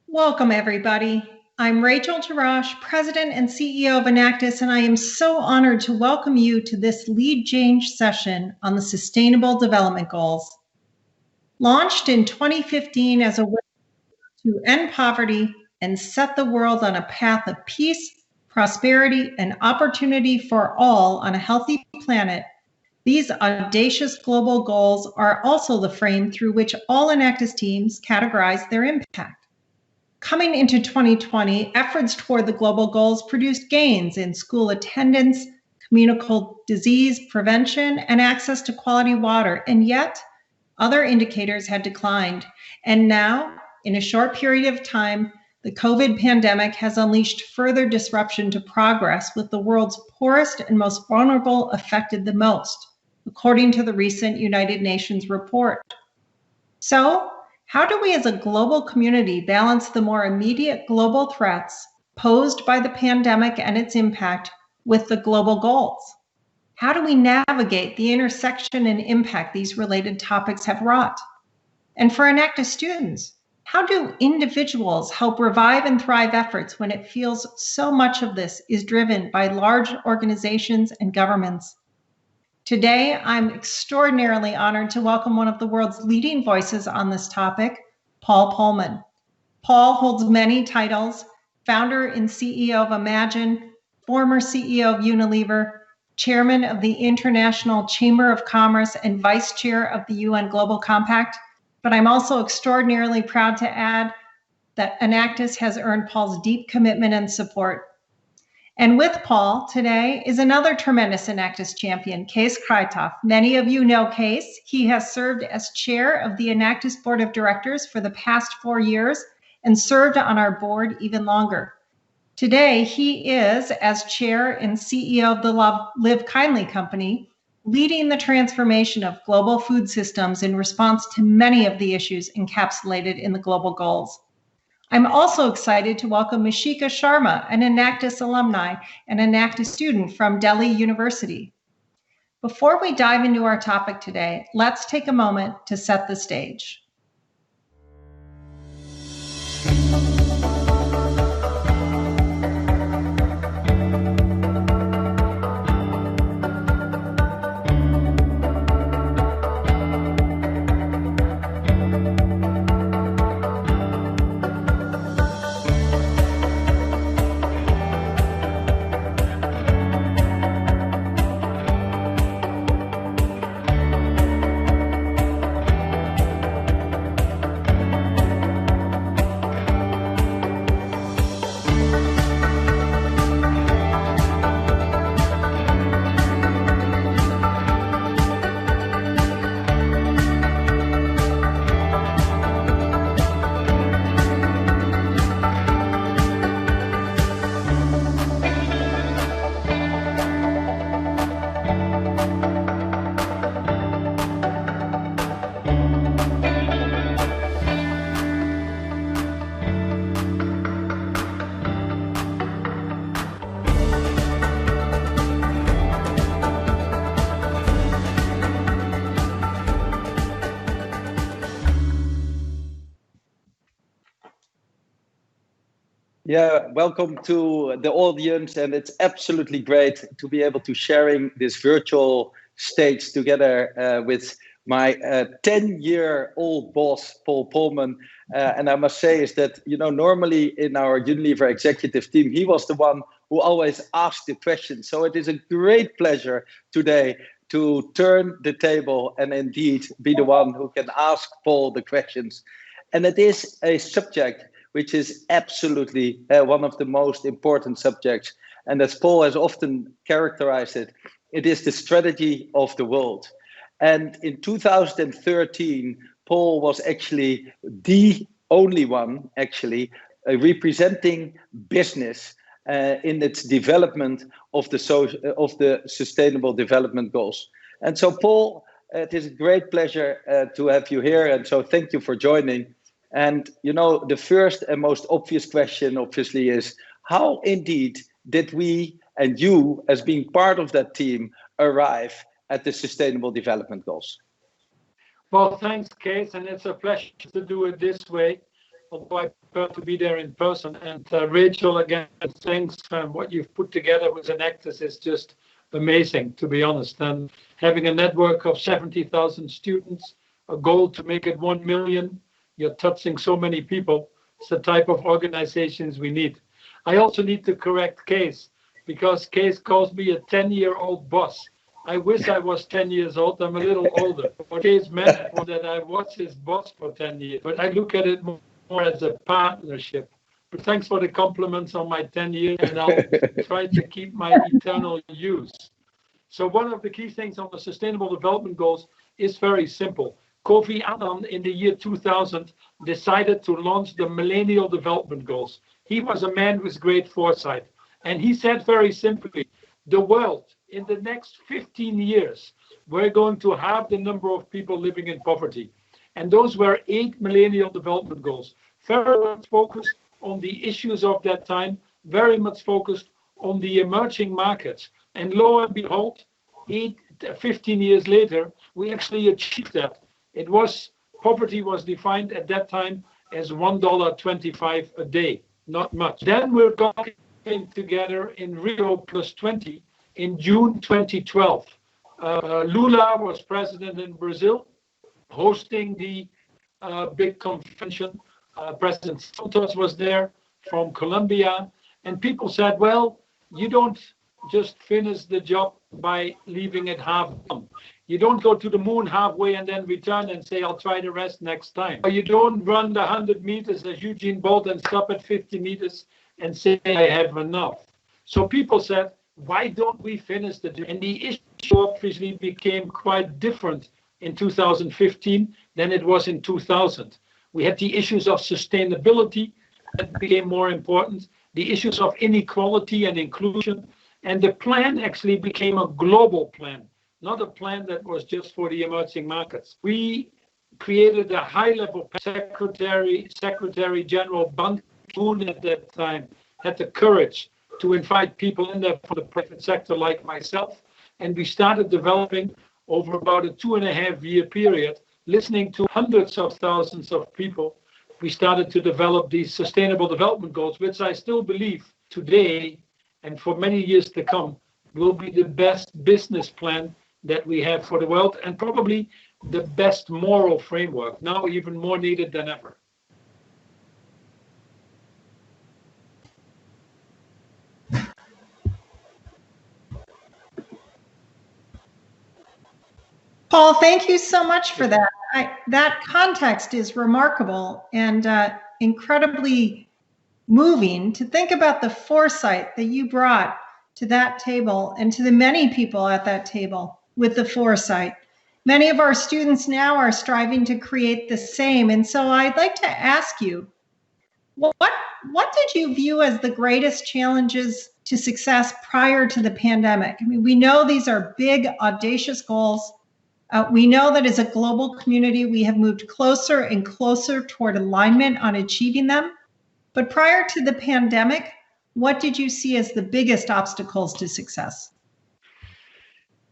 Welcome, everybody. I'm Rachel Tarash, President and CEO of Enactus, and I am so honored to welcome you to this Lead Change session on the Sustainable Development Goals. Launched in 2015 as a way to end poverty and set the world on a path of peace, prosperity, and opportunity for all on a healthy planet, these audacious global goals are also the frame through which all Enactus teams categorize their impact. Coming into 2020, efforts toward the global goals produced gains in school attendance, communicable disease prevention, and access to quality water, and yet other indicators had declined. And now, in a short period of time, the COVID pandemic has unleashed further disruption to progress, with the world's poorest and most vulnerable affected the most, according to the recent United Nations report. So, how do we as a global community balance the more immediate global threats posed by the pandemic and its impact with the global goals? How do we navigate the intersection and impact these related topics have wrought? And for Enactus students, how do individuals help revive and thrive efforts when it feels so much of this is driven by large organizations and governments? Today, I'm extraordinarily honored to welcome one of the world's leading voices on this topic, Paul Polman. Paul holds many titles: founder and CEO of Imagine, former CEO of Unilever, chairman of the International Chamber of Commerce, and vice chair of the UN Global Compact. But I'm also extraordinarily proud to add that Enactus has earned Paul's deep commitment and support. And with Paul today is another tremendous Enactus champion, Kees Kruithof. Many of you know Kees. He has served as chair of the Enactus Board of Directors for the past 4 years and served on our board even longer. Today, he is, as chair and CEO of the Live Kindly Company, leading the transformation of global food systems in response to many of the issues encapsulated in the global goals. I'm also excited to welcome Mishika Sharma, an Enactus alumni and Enactus student from Delhi University. Before we dive into our topic today, let's take a moment to set the stage. Yeah, welcome to the audience, and it's absolutely great to be able to sharing this virtual stage together with my 10-year-old boss, Paul Polman. And I must say is that, you know, normally in our Unilever executive team, he was the one who always asked the questions. So it is a great pleasure today to turn the table and indeed be the one who can ask Paul the questions. And it is a subject which is absolutely one of the most important subjects. And as Paul has often characterized it, it is the strategy of the world. And in 2013, Paul was actually the only one actually representing business in its development of the Sustainable Development Goals. And so, Paul, it is a great pleasure to have you here. And so thank you for joining. And, you know, the first and most obvious question, obviously, is how indeed did we and you, as being part of that team, arrive at the Sustainable Development Goals? Well, thanks, Kees, and it's a pleasure to do it this way, although I prefer to be there in person. And Rachel, again, thanks. What you've put together with Enactus is just amazing, to be honest. And having a network of 70,000 students, a goal to make it 1 million, you're touching so many people. It's the type of organizations we need. I also need to correct Kees, because Kees calls me a 10-year-old boss. I wish I was 10 years old. I'm a little older. What Kees meant was that I was his boss for 10 years. But I look at it more as a partnership. But thanks for the compliments on my 10 years, and I'll try to keep my eternal use. So one of the key things on the Sustainable Development Goals is very simple. Kofi Annan in the year 2000 decided to launch the Millennial Development Goals. He was a man with great foresight. And he said very simply, the world, in the next 15 years, we're going to halve the number of people living in poverty. And those were 8 Millennial Development Goals, very much focused on the issues of that time, very much focused on the emerging markets. And lo and behold, 15 years later, we actually achieved that. Poverty was defined at that time as $1.25 a day, not much. Then we're talking together in Rio +20 in June 2012. Lula was president in Brazil, hosting the big convention. President Santos was there from Colombia, and people said, well, you don't just finish the job by leaving it half done. You don't go to the moon halfway and then return and say, I'll try the rest next time. Or you don't run the 100 meters as Usain Bolt and stop at 50 meters and say, I have enough. So people said, why don't we finish the job? And the issue obviously became quite different in 2015 than it was in 2000. We had the issues of sustainability that became more important, the issues of inequality and inclusion, and the plan actually became a global plan, not a plan that was just for the emerging markets. We created a high-level Secretary General Ban Ki-moon at that time had the courage to invite people in there from the private sector like myself, and we started developing over about a 2.5-year period, listening to hundreds of thousands of people. We started to develop these Sustainable Development Goals, which I still believe today and for many years to come will be the best business plan that we have for the world, and probably the best moral framework, now even more needed than ever. Paul, thank you so much for that. That context is remarkable and incredibly moving to think about the foresight that you brought to that table and to the many people at that table with the foresight. Many of our students now are striving to create the same. And so I'd like to ask you, what did you view as the greatest challenges to success prior to the pandemic? I mean, we know these are big, audacious goals. We know that as a global community, we have moved closer and closer toward alignment on achieving them. But prior to the pandemic, what did you see as the biggest obstacles to success?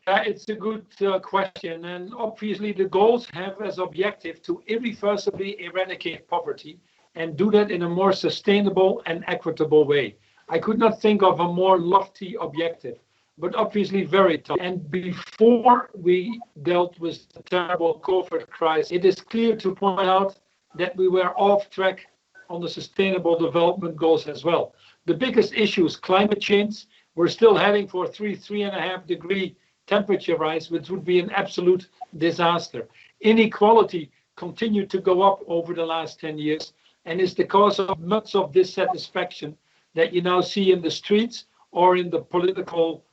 It's a good question. And obviously, the goals have as objective to irreversibly eradicate poverty and do that in a more sustainable and equitable way. I could not think of a more lofty objective, but obviously very tough. And before we dealt with the terrible COVID crisis, it is clear to point out that we were off track on the Sustainable Development Goals as well. The biggest issues, climate change, we're still heading for 3.5 degree temperature rise, which would be an absolute disaster. Inequality continued to go up over the last 10 years and is the cause of much of dissatisfaction that you now see in the streets or in the political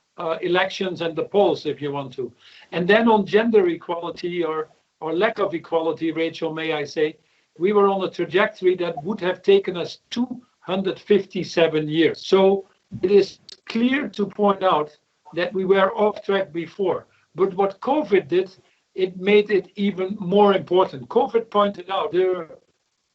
elections and the polls, if you want to. And then on gender equality or lack of equality, Rachel, may I say, we were on a trajectory that would have taken us 257 years. So it is clear to point out that we were off track before. But what COVID did, it made it even more important. COVID pointed out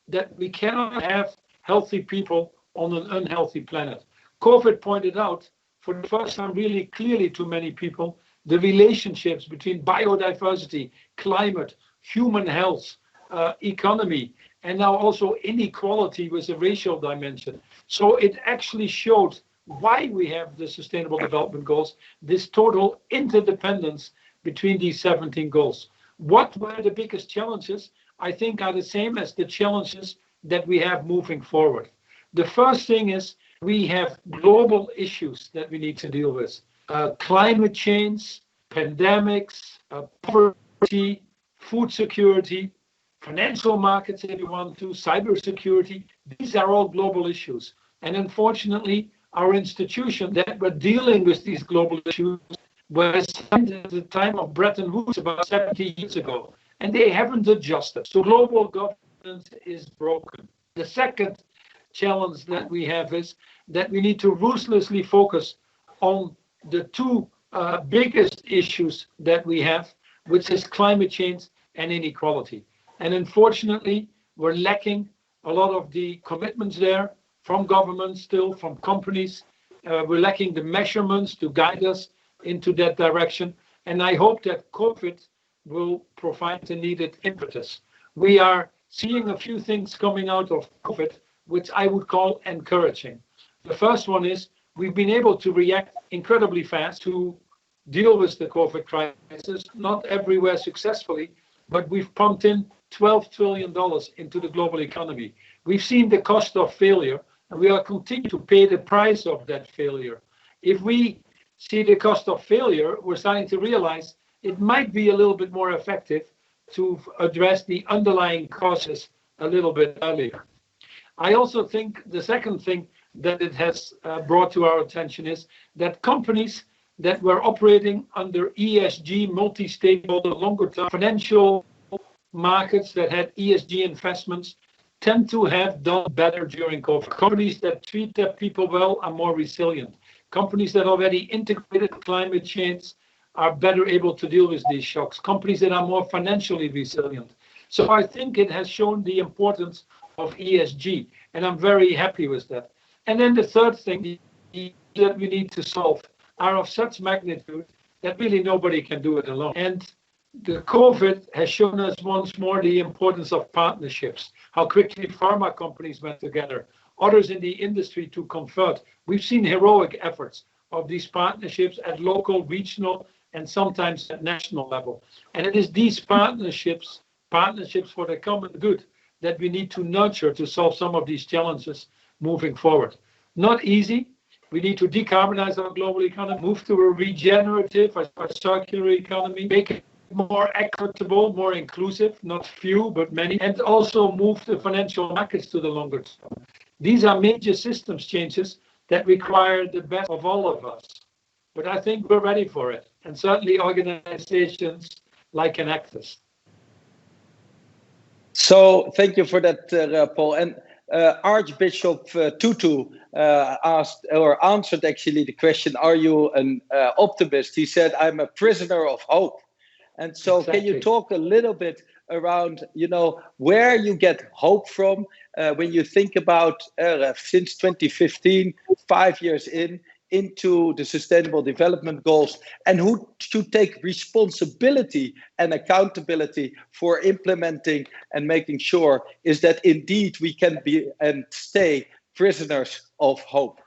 that we cannot have healthy people on an unhealthy planet. COVID pointed out for the first time really clearly to many people the relationships between biodiversity, climate, human health, economy, and now also inequality with a racial dimension. So it actually showed why we have the Sustainable Development Goals, this total interdependence between these 17 goals. What were the biggest challenges? I think are the same as the challenges that we have moving forward. The first thing is we have global issues that we need to deal with. Climate change, pandemics, poverty, food security, financial markets, if you want to, cybersecurity. These are all global issues. And unfortunately, our institutions that were dealing with these global issues were established at the time of Bretton Woods about 70 years ago, and they haven't adjusted. So global governance is broken. The second challenge that we have is that we need to ruthlessly focus on the two biggest issues that we have, which is climate change and inequality. And unfortunately, we're lacking a lot of the commitments there from governments, still from companies. We're lacking the measurements to guide us into that direction. And I hope that COVID will provide the needed impetus. We are seeing a few things coming out of COVID, which I would call encouraging. The first one is we've been able to react incredibly fast to deal with the COVID crisis, not everywhere successfully, but we've pumped in $12 trillion into the global economy. We've seen the cost of failure, and we are continuing to pay the price of that failure. If we see the cost of failure, we're starting to realize it might be a little bit more effective to address the underlying causes a little bit earlier. I also think the second thing that it has brought to our attention is that companies that were operating under ESG, multi-stakeholder, longer-term financial markets that had ESG investments tend to have done better during COVID. Companies that treat their people well are more resilient. Companies that already integrated climate change are better able to deal with these shocks. Companies that are more financially resilient. So I think it has shown the importance of ESG, and I'm very happy with that. And then the third thing that we need to solve are of such magnitude that really nobody can do it alone. And the COVID has shown us once more the importance of partnerships, how quickly pharma companies went together, others in the industry to convert. We've seen heroic efforts of these partnerships at local, regional, and sometimes at national level. And it is these partnerships for the common good, that we need to nurture to solve some of these challenges moving forward. Not easy. We need to decarbonize our global economy, move to a regenerative, a circular economy, make it more equitable, more inclusive, not few, but many, and also move the financial markets to the longer term. These are major systems changes that require the best of all of us. But I think we're ready for it, and certainly organizations like Enactus. So thank you for that, Paul. And Archbishop Tutu asked or answered actually the question, are you an optimist? He said, I'm a prisoner of hope. And so Can you talk a little bit around, where you get hope from when you think about since 2015, 5 years into the Sustainable Development Goals, and who should take responsibility and accountability for implementing and making sure is that indeed we can be and stay prisoners of hope?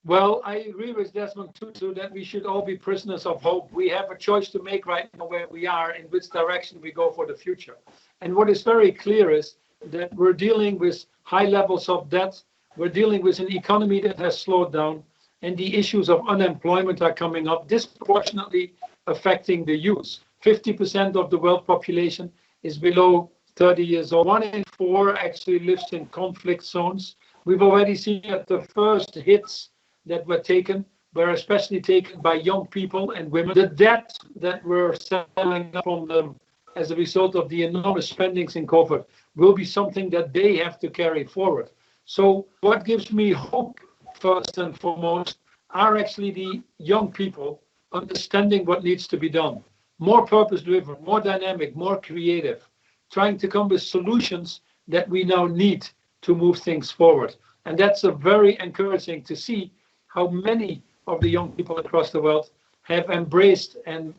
Well, I agree with Desmond Tutu that we should all be prisoners of hope. We have a choice to make right now where we are, in which direction we go for the future. And what is very clear is that we're dealing with high levels of debt. We're dealing with an economy that has slowed down, and the issues of unemployment are coming up, disproportionately affecting the youth. 50% of the world population is below 30 years old. 1 in 4 actually lives in conflict zones. We've already seen that the first hits that were taken were especially taken by young people and women. The debt that we're selling up on them as a result of the enormous spendings in COVID will be something that they have to carry forward. So what gives me hope, first and foremost, are actually the young people understanding what needs to be done. More purpose-driven, more dynamic, more creative, trying to come with solutions that we now need to move things forward. And that's a very encouraging to see how many of the young people across the world have embraced and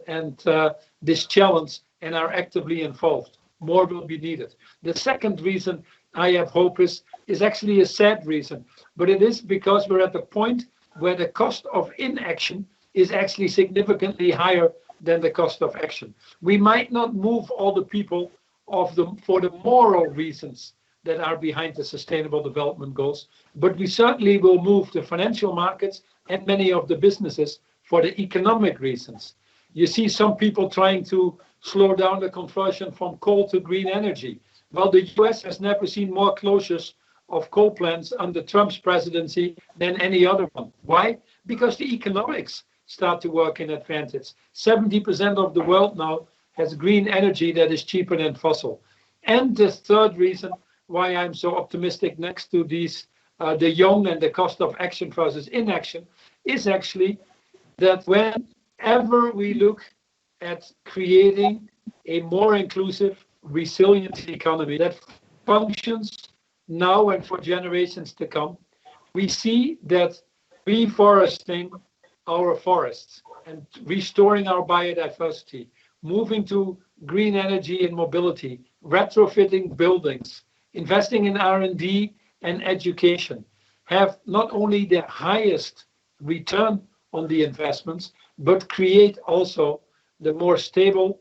this challenge and are actively involved. More will be needed. The second reason I have hope is actually a sad reason, but it is because we're at the point where the cost of inaction is actually significantly higher than the cost of action. We might not move all the people for the moral reasons that are behind the Sustainable Development Goals, but we certainly will move the financial markets and many of the businesses for the economic reasons. You see some people trying to slow down the conversion from coal to green energy. Well, the US has never seen more closures of coal plants under Trump's presidency than any other one. Why? Because the economics start to work in advantage. 70% of the world now has green energy that is cheaper than fossil. And the third reason why I'm so optimistic next to these, the young and the cost of action versus inaction, is actually that whenever we look at creating a more inclusive, resilient economy that functions now and for generations to come, we see that reforesting our forests and restoring our biodiversity, moving to green energy and mobility, retrofitting buildings, investing in R&D and education have not only the highest return on the investments, but create also the more stable,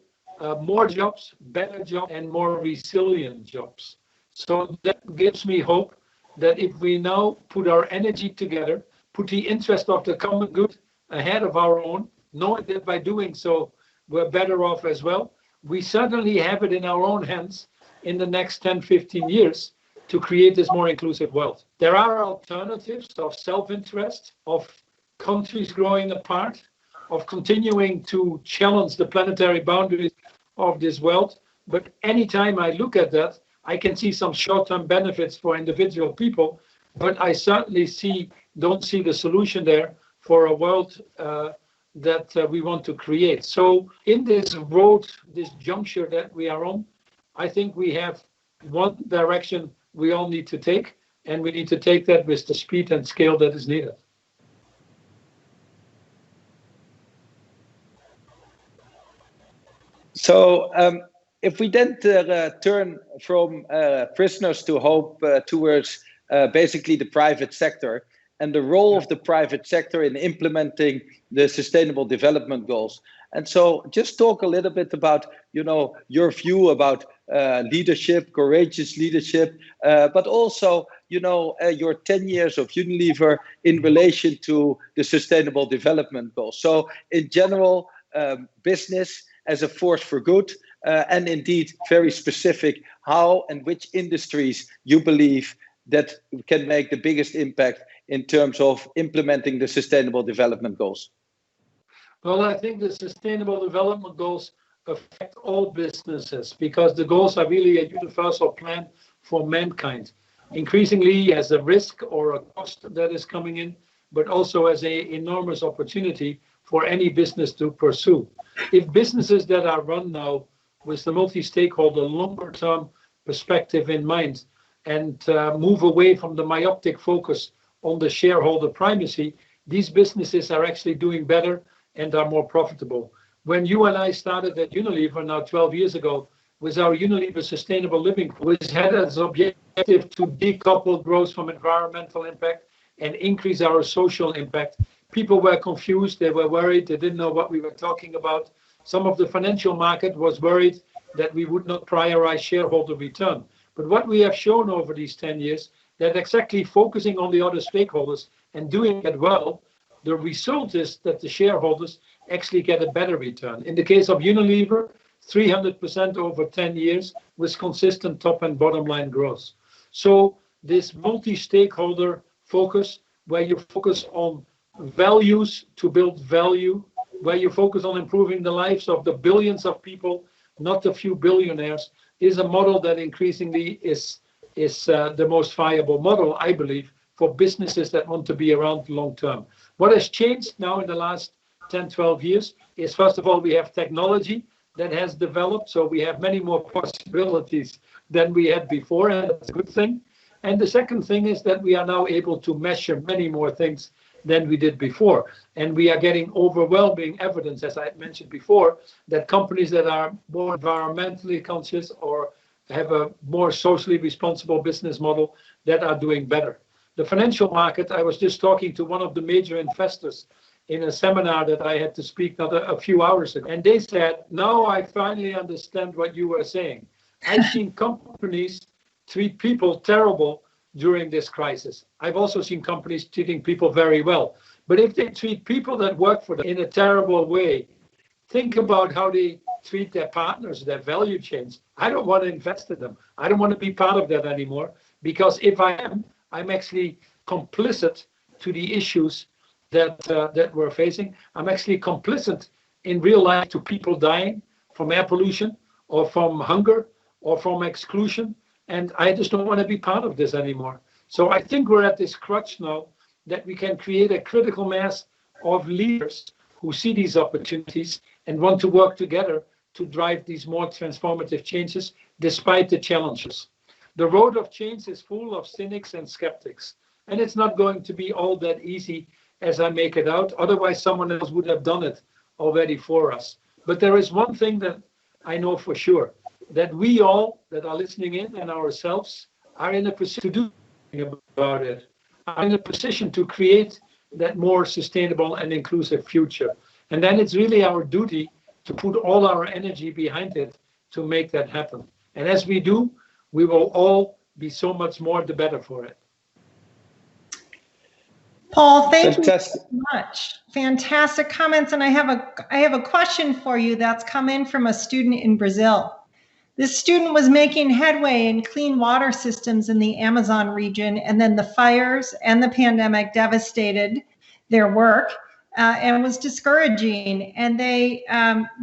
more jobs, better jobs, and more resilient jobs. So that gives me hope that if we now put our energy together, put the interest of the common good ahead of our own, knowing that by doing so, we're better off as well, we certainly have it in our own hands in the next 10, 15 years to create this more inclusive world. There are alternatives of self-interest, of countries growing apart, of continuing to challenge the planetary boundaries of this world. But anytime I look at that, I can see some short-term benefits for individual people, but I certainly don't see the solution there for a world that we want to create. So in this road, this juncture that we are on, I think we have one direction we all need to take, and we need to take that with the speed and scale that is needed. So if we then turn from prisoners to hope towards basically the private sector and the role of the private sector in implementing the Sustainable Development Goals. And so just talk a little bit about, your view about leadership, courageous leadership, but also, your 10 years of Unilever in relation to the Sustainable Development Goals. So in general, business as a force for good, and indeed very specific how and which industries you believe that can make the biggest impact in terms of implementing the Sustainable Development Goals. Well, I think the Sustainable Development Goals affect all businesses because the goals are really a universal plan for mankind. Increasingly as a risk or a cost that is coming in, but also as an enormous opportunity for any business to pursue. If businesses that are run now with the multi-stakeholder longer-term perspective in mind and move away from the myopic focus on the shareholder primacy, these businesses are actually doing better and are more profitable. When you and I started at Unilever now 12 years ago with our Unilever Sustainable Living, which had as objective to decouple growth from environmental impact and increase our social impact, people were confused, they were worried, they didn't know what we were talking about. Some of the financial market was worried that we would not prioritize shareholder return. But what we have shown over these 10 years, that exactly focusing on the other stakeholders and doing it well, the result is that the shareholders actually get a better return. In the case of Unilever, 300% over 10 years with consistent top and bottom line growth. So this multi-stakeholder focus, where you focus on values to build value, where you focus on improving the lives of the billions of people, not a few billionaires, is a model that increasingly is the most viable model, I believe, for businesses that want to be around long term. What has changed now in the last 10, 12 years is, first of all, we have technology that has developed, so we have many more possibilities than we had before, and that's a good thing. And the second thing is that we are now able to measure many more things than we did before. And we are getting overwhelming evidence, as I mentioned before, that companies that are more environmentally conscious or have a more socially responsible business model that are doing better. The financial market, I was just talking to one of the major investors in a seminar that I had to speak a few hours ago. And they said, now I finally understand what you were saying. I've seen companies treat people terrible during this crisis. I've also seen companies treating people very well. But if they treat people that work for them in a terrible way, think about how they treat their partners, their value chains. I don't want to invest in them. I don't want to be part of that anymore, because if I am, I'm actually complicit to the issues that we're facing. I'm actually complicit in real life to people dying from air pollution or from hunger or from exclusion. And I just don't want to be part of this anymore. So I think we're at this crutch now that we can create a critical mass of leaders who see these opportunities and want to work together to drive these more transformative changes despite the challenges. The road of change is full of cynics and skeptics, and it's not going to be all that easy as I make it out. Otherwise, someone else would have done it already for us. But there is one thing that I know for sure, that we all that are listening in and ourselves are in a position to do something about it, are in a position to create that more sustainable and inclusive future. And then it's really our duty to put all our energy behind it to make that happen. And as we do, we will all be so much more the better for it. Paul, thank you so much. Fantastic comments. And I have a question for you that's come in from a student in Brazil. This student was making headway in clean water systems in the Amazon region, and then the fires and the pandemic devastated their work and was discouraging. And they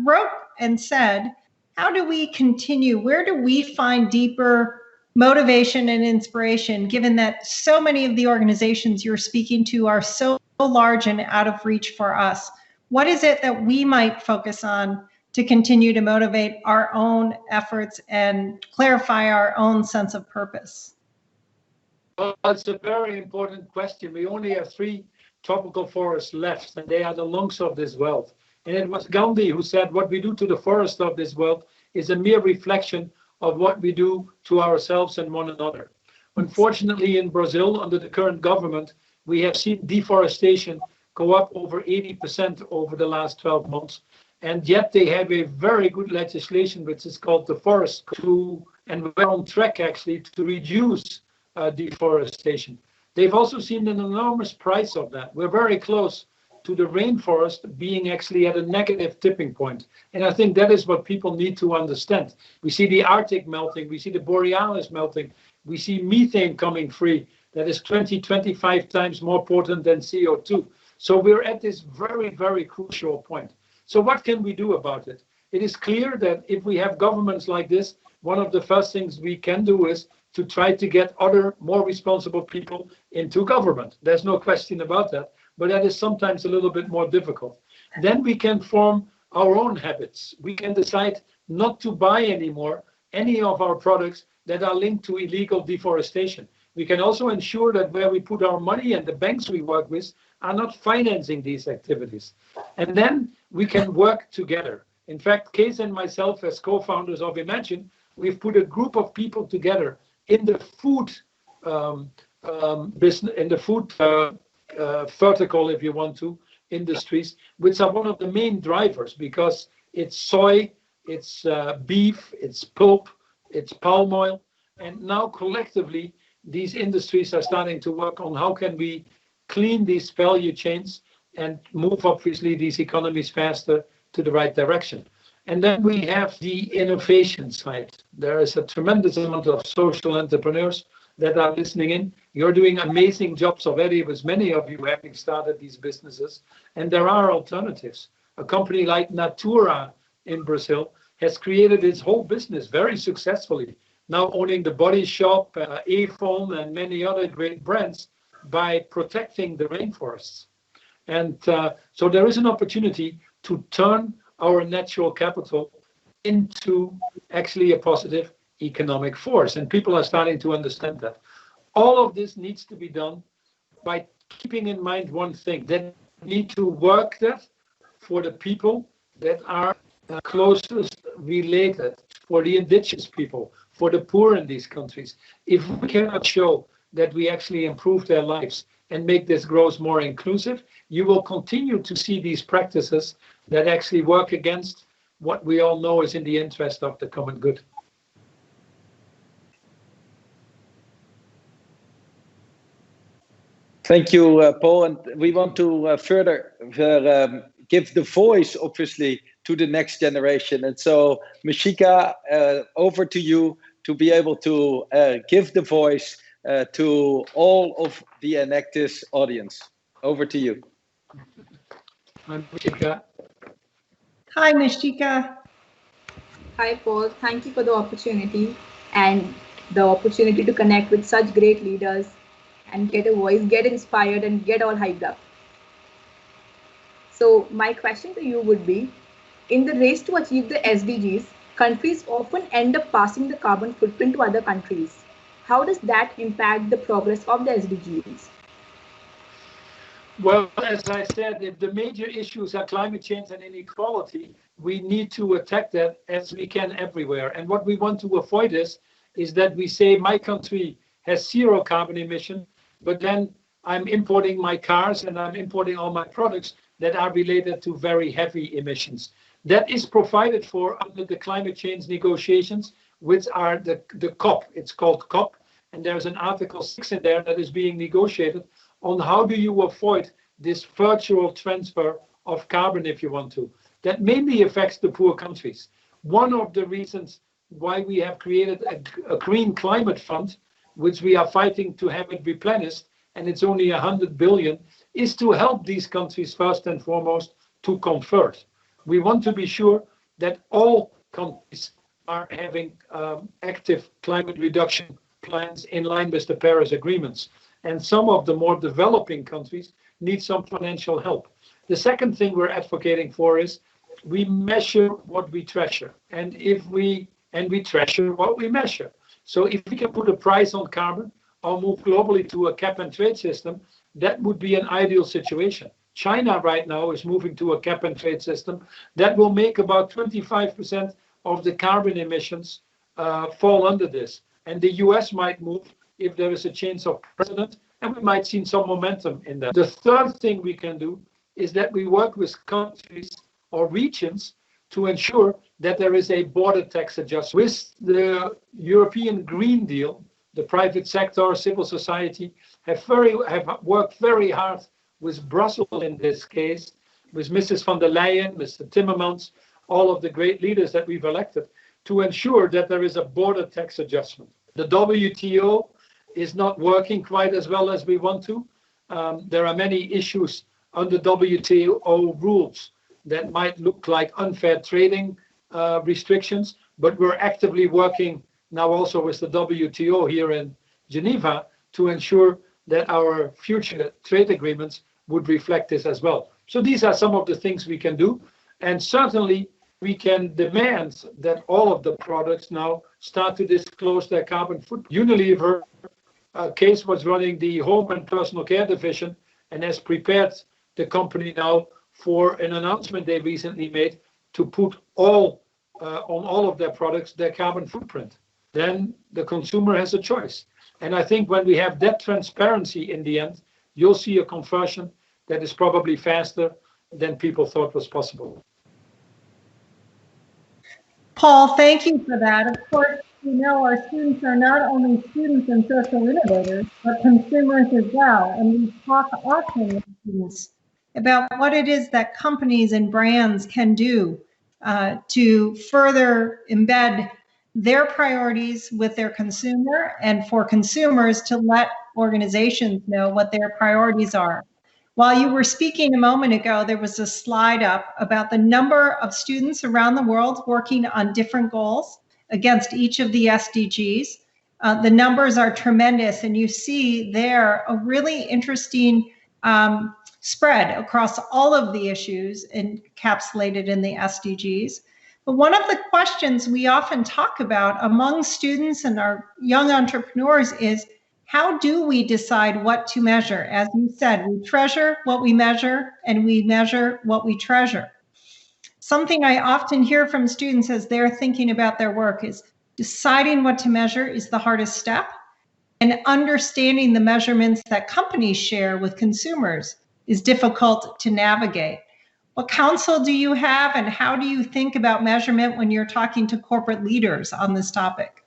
wrote and said, how do we continue? Where do we find deeper motivation and inspiration, given that so many of the organizations you're speaking to are so large and out of reach for us? What is it that we might focus on to continue to motivate our own efforts and clarify our own sense of purpose? Well, it's a very important question. We only have 3 tropical forests left, and they are the lungs of this world. And it was Gandhi who said, what we do to the forest of this world is a mere reflection of what we do to ourselves and one another. Unfortunately, in Brazil, under the current government, we have seen deforestation go up over 80% over the last 12 months. And yet they have a very good legislation, which is called the Forest Code, and we're on track actually to reduce deforestation. They've also seen an enormous price of that. We're very close to the rainforest being actually at a negative tipping point. And I think that is what people need to understand. We see the Arctic melting, we see the Borealis melting, we see methane coming free. That is 20-25 times more potent than CO2. So we're at this very, very crucial point. So what can we do about it? It is clear that if we have governments like this, one of the first things we can do is to try to get other more responsible people into government. There's no question about that, but that is sometimes a little bit more difficult. Then we can form our own habits. We can decide not to buy anymore any of our products that are linked to illegal deforestation. We can also ensure that where we put our money and the banks we work with are not financing these activities. And then we can work together. In fact, Kees and myself as co-founders of Imagine, we've put a group of people together in the food business, in the food vertical, if you want to, industries, which are one of the main drivers, because it's soy, it's beef, it's pulp, it's palm oil. And now collectively, these industries are starting to work on how can we clean these value chains and move, obviously, these economies faster to the right direction. And then we have the innovation side. There is a tremendous amount of social entrepreneurs that are listening in. You're doing amazing jobs already, with many of you having started these businesses. And there are alternatives. A company like Natura in Brazil has created its whole business very successfully, now owning the Body Shop, Avon, and many other great brands by protecting the rainforests. And so there is an opportunity to turn our natural capital into actually a positive economic force. And people are starting to understand that. all of this needs to be done by keeping in mind one thing, that we need to work that for the people that are closest related, for the indigenous people, for the poor in these countries. If we cannot show that we actually improve their lives and make this growth more inclusive, you will continue to see these practices that actually work against what we all know is in the interest of the common good. Thank you, Paul. And we want to further give the voice, obviously, to the next generation. And so, Mishika, over to you to be able to give the voice to all of the Enactus audience. Over to you. Hi, Mishika. Hi, Mishika. Hi, Paul. Thank you for the opportunity and the opportunity to connect with such great leaders and get a voice, get inspired, and get all hyped up. So my question to you would be, in the race to achieve the SDGs, countries often end up passing the carbon footprint to other countries. How does that impact the progress of the SDGs? Well, as I said, if the major issues are climate change and inequality, we need to attack that as we can everywhere. And what we want to avoid is that we say my country has zero carbon emission, but then I'm importing my cars and I'm importing all my products that are related to very heavy emissions. That is provided for under the climate change negotiations, which are the COP. It's called COP. And there's an Article 6 in there that is being negotiated on how do you avoid this virtual transfer of carbon, if you want to. That mainly affects the poor countries. One of the reasons why we have created a green climate fund, which we are fighting to have it replenished, and it's only 100 billion, is to help these countries first and foremost to convert. We want to be sure that all countries are having active climate reduction plans in line with the Paris agreements. And some of the more developing countries need some financial help. The second thing we're advocating for is we measure what we treasure. And we treasure what we measure. So if we can put a price on carbon or move globally to a cap and trade system, that would be an ideal situation. China right now is moving to a cap and trade system that will make about 25% of the carbon emissions fall under this. And the US might move if there is a change of president, and we might see some momentum in that. The third thing we can do is that we work with countries or regions to ensure that there is a border tax adjustment. With the European Green Deal, the private sector, civil society have worked very hard with Brussels in this case, with Mrs. von der Leyen, Mr. Timmermans, all of the great leaders that we've elected, to ensure that there is a border tax adjustment. The WTO is not working quite as well as we want to. There are many issues under WTO rules that might look like unfair trading restrictions, but we're actively working now also with the WTO here in Geneva to ensure that our future trade agreements would reflect this as well. So these are some of the things we can do. And certainly we can demand that all of the products now start to disclose their carbon footprint. Unilever Case was running the home and personal care division and has prepared the company now for an announcement they recently made to put on all of their products their carbon footprint. Then the consumer has a choice. And I think when we have that transparency in the end, you'll see a conversion that is probably faster than people thought was possible. Paul, thank you for that. Of course, you know our students are not only students and social innovators, but consumers as well. And we talk often with students about what it is that companies and brands can do to further embed their priorities with their consumer, and for consumers to let organizations know what their priorities are. While you were speaking a moment ago, there was a slide up about the number of students around the world working on different goals against each of the SDGs. The numbers are tremendous, and you see there a really interesting spread across all of the issues encapsulated in the SDGs. But one of the questions we often talk about among students and our young entrepreneurs is, How do we decide what to measure? As you said, we treasure what we measure and we measure what we treasure. Something I often hear from students as they're thinking about their work is deciding what to measure is the hardest step, and understanding the measurements that companies share with consumers is difficult to navigate. What counsel do you have, and how do you think about measurement when you're talking to corporate leaders on this topic?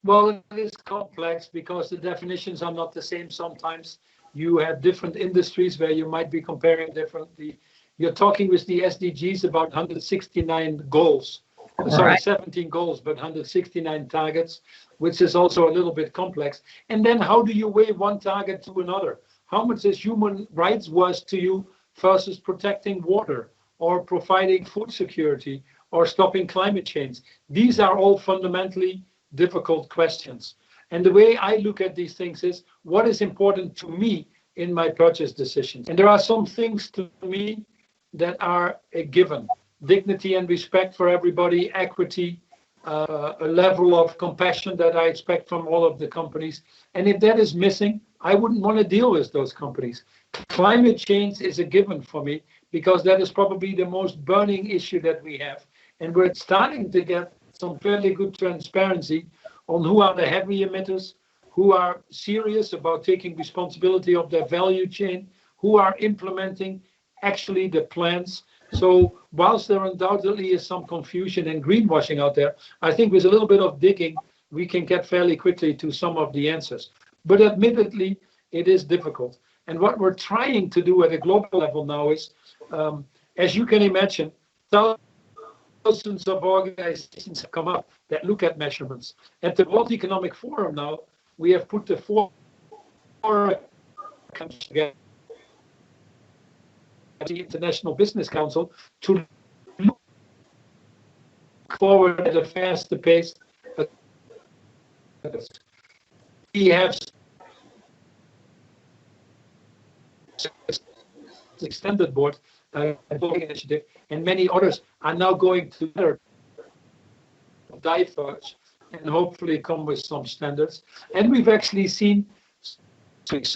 Well, it is complex because the definitions are not the same sometimes. You have different industries where you might be comparing differently. You're talking with the SDGs about 169 goals. Sorry, 17 goals, but 169 targets, which is also a little bit complex. And then how do you weigh one target to another? How much is human rights worth to you versus protecting water or providing food security or stopping climate change? These are all fundamentally difficult questions. And the way I look at these things is what is important to me in my purchase decisions. And there are some things to me that are a given. Dignity and respect for everybody, equity, a level of compassion that I expect from all of the companies. And if that is missing, I wouldn't want to deal with those companies. Climate change is a given for me because that is probably the most burning issue that we have. And we're starting to get some fairly good transparency on who are the heavy emitters, who are serious about taking responsibility of their value chain, who are implementing actually the plans. So whilst there undoubtedly is some confusion and greenwashing out there, I think with a little bit of digging, we can get fairly quickly to some of the answers. But admittedly, it is difficult. And what we're trying to do at a global level now is, as you can imagine, thousands of organizations have come up that look at measurements. At the World Economic Forum now, we have put the four countries together, the International Business Council, to look forward at a faster pace. We have the extended board initiative, and many others are now going to diverge and hopefully come with some standards. And we've actually seen,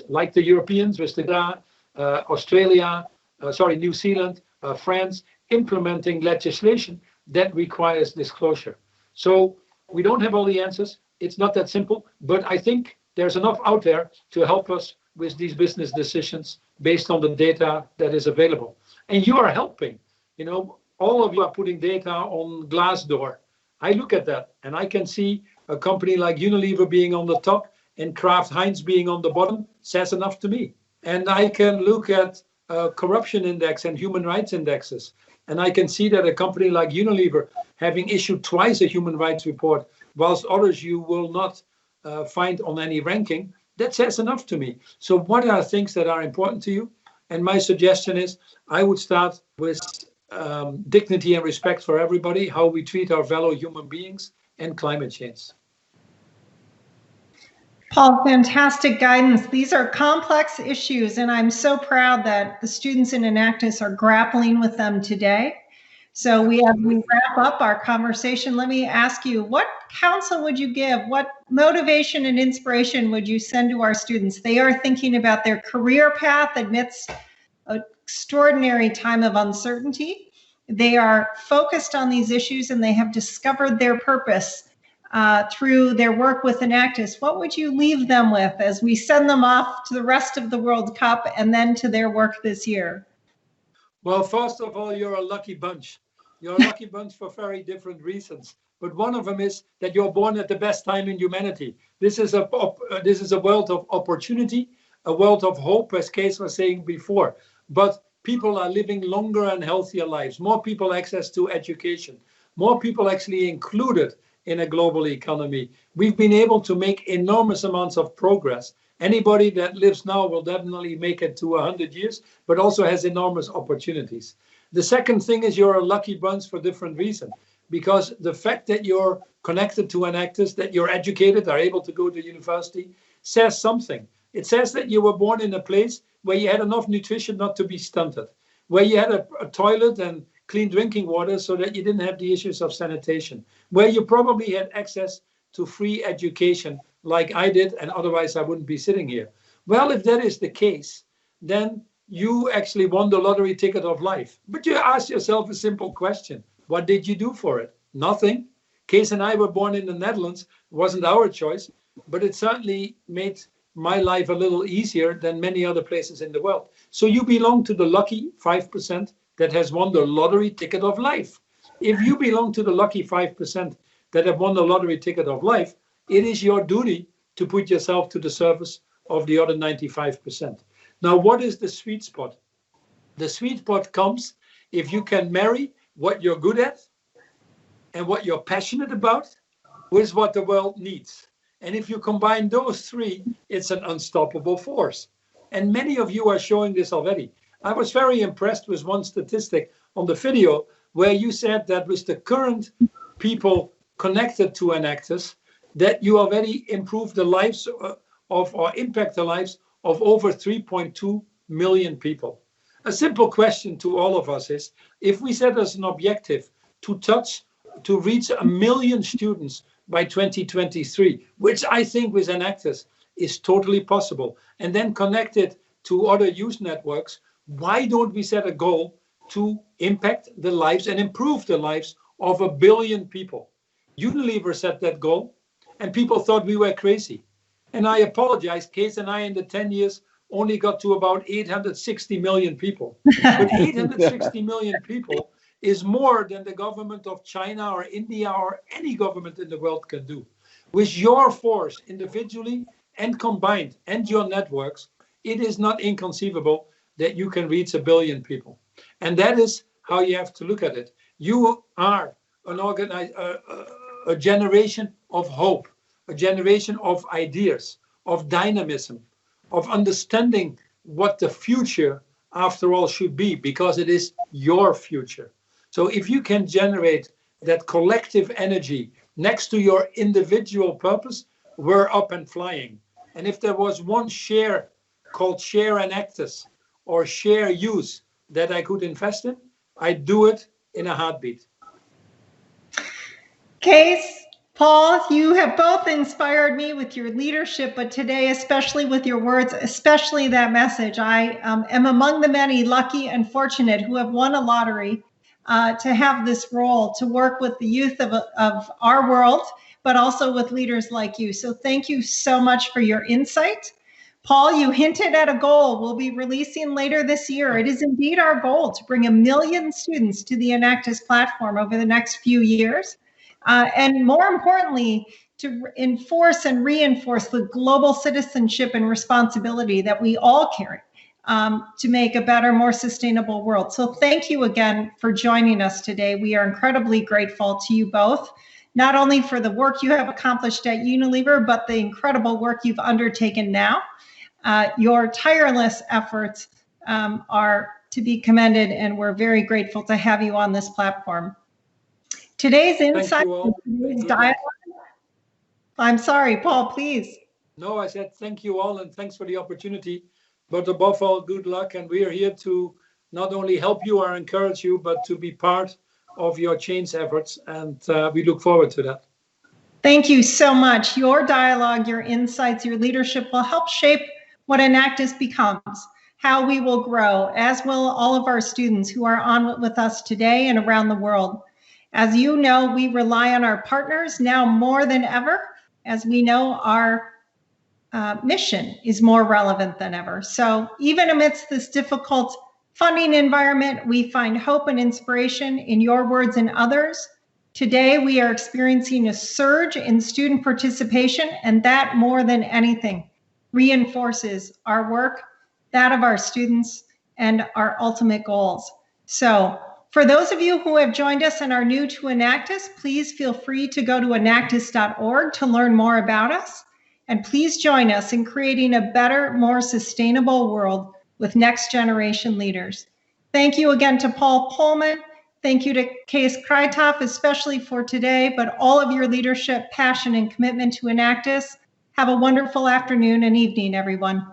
like the Europeans with the Australia, New Zealand, France, implementing legislation that requires disclosure. So we don't have all the answers. It's not that simple, but I think there's enough out there to help us with these business decisions based on the data that is available. And you are helping. You know, all of you are putting data on Glassdoor. I look at that and I can see a company like Unilever being on the top and Kraft Heinz being on the bottom says enough to me. And I can look at corruption index and human rights indexes. And I can see that a company like Unilever having issued twice a human rights report, whilst others you will not find on any ranking, that says enough to me. So what are things that are important to you? And my suggestion is I would start with dignity and respect for everybody, how we treat our fellow human beings, and climate change. Paul, fantastic guidance. These are complex issues, and I'm so proud that the students in Enactus are grappling with them today. So we wrap up our conversation. Let me ask you, what counsel would you give? What motivation and inspiration would you send to our students? They are thinking about their career path amidst an extraordinary time of uncertainty. They are focused on these issues and they have discovered their purpose through their work with Enactus. What would you leave them with as we send them off to the rest of the World Cup and then to their work this year? Well, first of all, you're a lucky bunch. You're a lucky bunch for very different reasons. But one of them is that you're born at the best time in humanity. This is a world of opportunity, a world of hope, as Kees was saying before. But people are living longer and healthier lives. More people access to education. More people actually included in a global economy. We've been able to make enormous amounts of progress. Anybody that lives now will definitely make it to 100 years, but also has enormous opportunities. The second thing is you're a lucky bunch for different reasons, because the fact that you're connected to Enactus, that you're educated, are able to go to university, says something. It says that you were born in a place where you had enough nutrition not to be stunted, where you had a toilet and clean drinking water so that you didn't have the issues of sanitation, where you probably had access to free education like I did, and otherwise I wouldn't be sitting here. Well, if that is the case, then you actually won the lottery ticket of life. But you ask yourself a simple question. What did you do for it? Nothing. Kees and I were born in the Netherlands. It wasn't our choice, but it certainly made my life a little easier than many other places in the world. So you belong to the lucky 5% that has won the lottery ticket of life. If you belong to the lucky 5% that have won the lottery ticket of life, it is your duty to put yourself to the service of the other 95%. Now, what is the sweet spot? The sweet spot comes if you can marry what you're good at and what you're passionate about with what the world needs. And if you combine those three, it's an unstoppable force. And many of you are showing this already. I was very impressed with one statistic on the video where you said that with the current people connected to Enactus, that you already improved the lives of, or impact the lives of over 3.2 million people. A simple question to all of us is, if we set as an objective to reach 1 million students by 2023, which I think with Enactus is totally possible, and then connect it to other youth networks, why don't we set a goal to impact the lives and improve the lives of 1 billion people? Unilever set that goal, and people thought we were crazy. And I apologize, Kees and I in the 10 years only got to about 860 million people. But 860 million people is more than the government of China or India or any government in the world can do. With your force, individually and combined, and your networks, it is not inconceivable that you can reach 1 billion people. And that is how you have to look at it. You are a generation of hope, a generation of ideas, of dynamism, of understanding what the future, after all, should be, because it is your future. So if you can generate that collective energy next to your individual purpose, we're up and flying. And if there was one share called Share Enactus or Share Use that I could invest in, I'd do it in a heartbeat. Kees, Paul, you have both inspired me with your leadership, but today, especially with your words, especially that message. I am among the many lucky and fortunate who have won a lottery to have this role, to work with the youth of our world, but also with leaders like you. So thank you so much for your insight. Paul, you hinted at a goal we'll be releasing later this year. It is indeed our goal to bring 1 million students to the Enactus platform over the next few years. And more importantly, to enforce and reinforce the global citizenship and responsibility that we all carry to make a better, more sustainable world. So thank you again for joining us today. We are incredibly grateful to you both, not only for the work you have accomplished at Unilever, but the incredible work you've undertaken now. Your tireless efforts are to be commended, and we're very grateful to have you on this platform. Today's insight, today's dialogue. I'm sorry, Paul, please. No, I said thank you all, and thanks for the opportunity. But above all, good luck. And we are here to not only help you or encourage you, but to be part of your change efforts. And we look forward to that. Thank you so much. Your dialogue, your insights, your leadership will help shape what Enactus becomes, how we will grow, as will all of our students who are on with us today and around the world. As you know, we rely on our partners now more than ever, as we know our mission is more relevant than ever. So even amidst this difficult funding environment, we find hope and inspiration in your words and others. Today, we are experiencing a surge in student participation, and that more than anything reinforces our work, that of our students, and our ultimate goals. So for those of you who have joined us and are new to Enactus, please feel free to go to enactus.org to learn more about us. And please join us in creating a better, more sustainable world with next generation leaders. Thank you again to Paul Polman. Thank you to Kees Kruithof, especially for today, but all of your leadership, passion, and commitment to Enactus. Have a wonderful afternoon and evening, everyone.